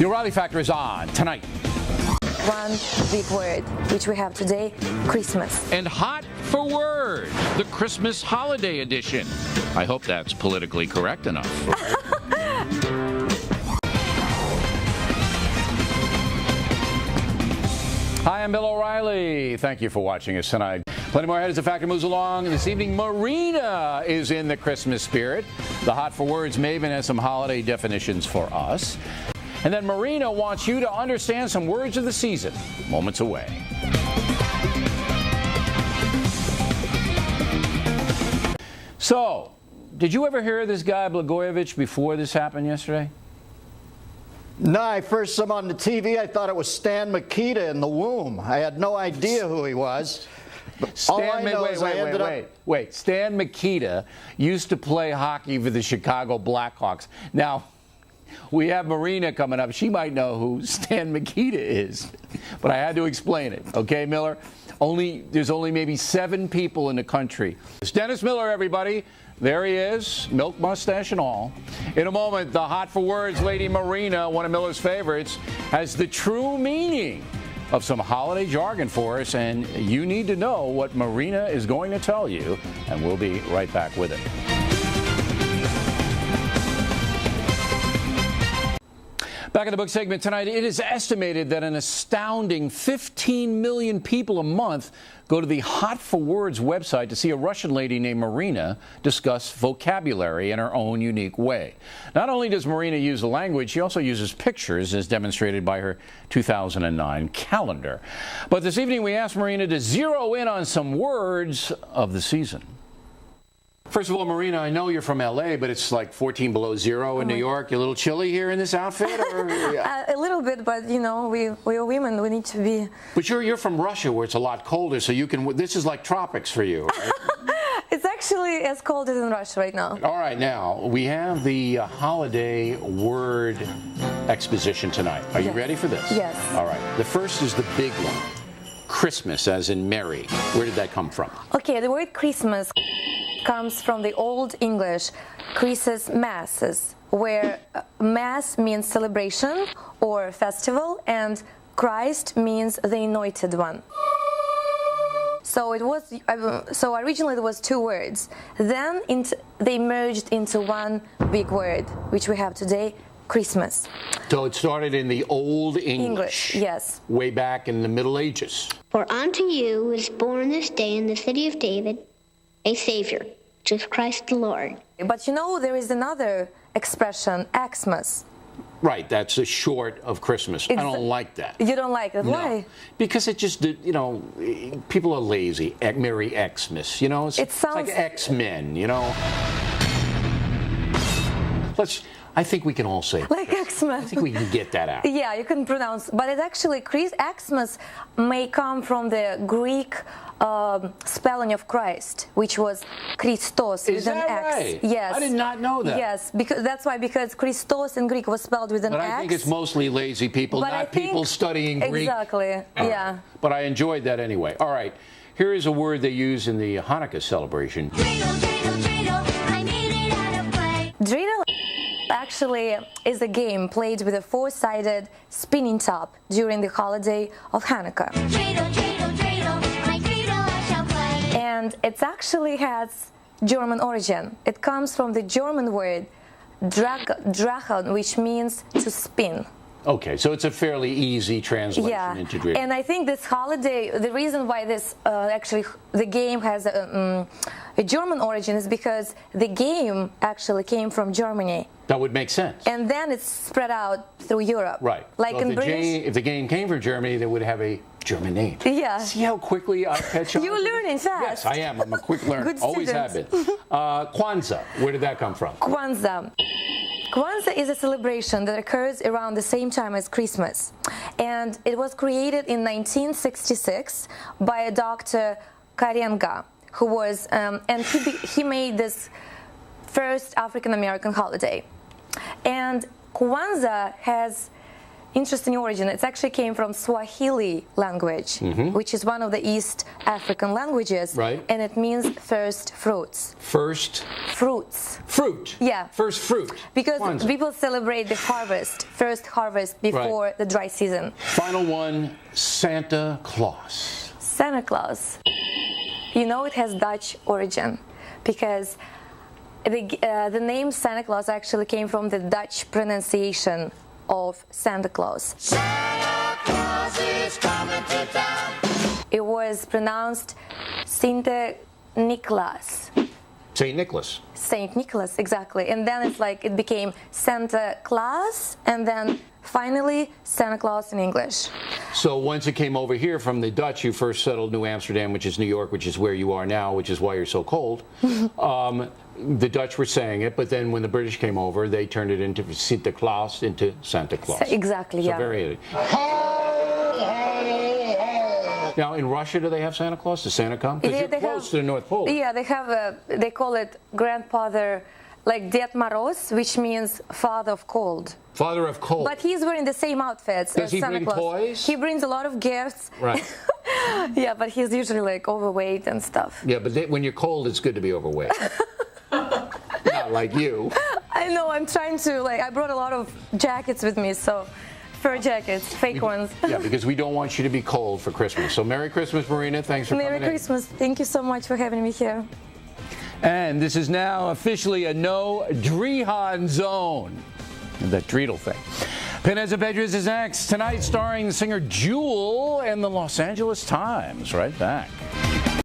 The O'Reilly Factor is on tonight. One big word, which we have today, Christmas. And hot for word, the Christmas holiday edition. I hope that's politically correct enough. Hi, I'm Bill O'Reilly. Thank you for watching us tonight. Plenty more ahead as the Factor moves along. This evening, Marina is in the Christmas spirit. The Hot for Words maven has some holiday definitions for us. And then Marina wants you to understand some words of the season, moments away. So, did you ever hear of this guy, Blagojevich, before this happened yesterday? No, I first saw him on the TV. I thought it was Stan Mikita in the womb. I had no idea who he was. Stan Mikita used to play hockey for the Chicago Blackhawks. Now, we have Marina coming up. She might know who Stan Mikita is, but I had to explain it. Okay, Miller? There's only maybe 7 people in the country. It's Dennis Miller, everybody. There he is, milk mustache and all. In a moment, the Hot for Words lady Marina, one of Miller's favorites, has the true meaning of some holiday jargon for us, and you need to know what Marina is going to tell you, and we'll be right back with it. Back in the book segment tonight, it is estimated that an astounding 15 million people a month go to the Hot for Words website to see a Russian lady named Marina discuss vocabulary in her own unique way. Not only does Marina use the language, she also uses pictures as demonstrated by her 2009 calendar. But this evening we asked Marina to zero in on some words of the season. First of all, Marina, I know you're from L.A., but it's like 14 below zero in New York. You a little chilly here in this outfit? Or, yeah. A little bit, but you know, we are women. We need to be. But you're from Russia, where it's a lot colder, so you can. This is like tropics for you, right? It's actually as cold as in Russia right now. All right, now we have the holiday word exposition tonight. Are you ready for this? Yes. All right. The first is the big one. Christmas, as in merry. Where did that come from? Okay, the word Christmas comes from the Old English Christus masses, where mass means celebration or festival, and Christ means the anointed one. So originally it was 2 words. Then they merged into one big word, which we have today, Christmas. So it started in the Old English. Yes. Way back in the Middle Ages. For unto you is born this day in the city of David a Savior, which is Christ the Lord. But you know, there is another expression, Xmas. Right, that's a short of Christmas. I don't like that. You don't like it? No. Why? Because it just, you know, people are lazy. Merry Xmas, you know? It's like X-Men, you know? I think we can all say like Xmas. I think we can get that out. Yeah, you can pronounce. But it actually, Xmas may come from the Greek spelling of Christ, which was Christos with an X. Right? Yes. I did not know that. Yes, because Christos in Greek was spelled with an X. But I think it's mostly lazy people, not people studying Greek. Exactly, yeah. But I enjoyed that anyway. All right, here is a word they use in the Hanukkah celebration. Dreidel, dreidel, dreidel, I made it out of clay. Dreidel actually is a game played with a 4-sided spinning top during the holiday of Hanukkah. Dreidel, dreidel, dreidel, my dreidel I shall play. And it actually has German origin. It comes from the German word drachen, which means to spin. Okay, so it's a fairly easy translation into dreidel. And I think this holiday, the reason why this actually the game has a German origin is because the game actually came from Germany. That would make sense. And then it's spread out through Europe. Right. Like so in British. If the game came from Germany, they would have a German name. Yeah. See how quickly I catch on? You're learning fast. Yes, I am. I'm a quick learner. Good Always have been. Kwanzaa. Where did that come from? Kwanzaa. Kwanzaa is a celebration that occurs around the same time as Christmas. And it was created in 1966 by a Dr. Karenga, who was, and he made this first African-American holiday. And Kwanzaa has interesting origin. It actually came from Swahili language, which is one of the East African languages. Right. And it means first fruits. First Fruits. fruit. Yeah. First fruit. Because Kwanzaa. people celebrate the harvest, first harvest before the dry season. Final one, Santa Claus. Santa Claus. You know it has Dutch origin because the name Santa Claus actually came from the Dutch pronunciation of Santa Claus. Santa Claus is coming to town. It was pronounced Sinte Nicholas. St. Nicholas. Saint Nicholas, exactly. And then it's like it became Santa Claus, and then finally Santa Claus in English. So once it came over here from the Dutch, you first settled New Amsterdam, which is New York, which is where you are now, which is why you're so cold. The Dutch were saying it, but then when the British came over, they turned it into Santa Claus, into Santa Claus. Exactly, So yeah. very. Now, in Russia, do they have Santa Claus? Does Santa come? Because Yeah, you're they close have- to the North Pole. Yeah, they have they call it grandfather, like Ded Moroz, which means father of cold. Father of cold. But he's wearing the same outfits Does as he Santa bring Claus. toys? He brings a lot of gifts. Right. Yeah, but he's usually like overweight and stuff. Yeah, but when you're cold, it's good to be overweight. Not like you. I know, I'm trying to, like, I brought a lot of jackets with me, so fur jackets, fake ones. Yeah, because we don't want you to be cold for Christmas. So Merry Christmas, Marina. Thanks for Merry coming Christmas. Thank you so much for having me here. in. And this is now officially a no Drehan zone. That dreidel thing. Peneza Pedres is next. Tonight, starring the singer Jewel and the Los Angeles Times. Right back.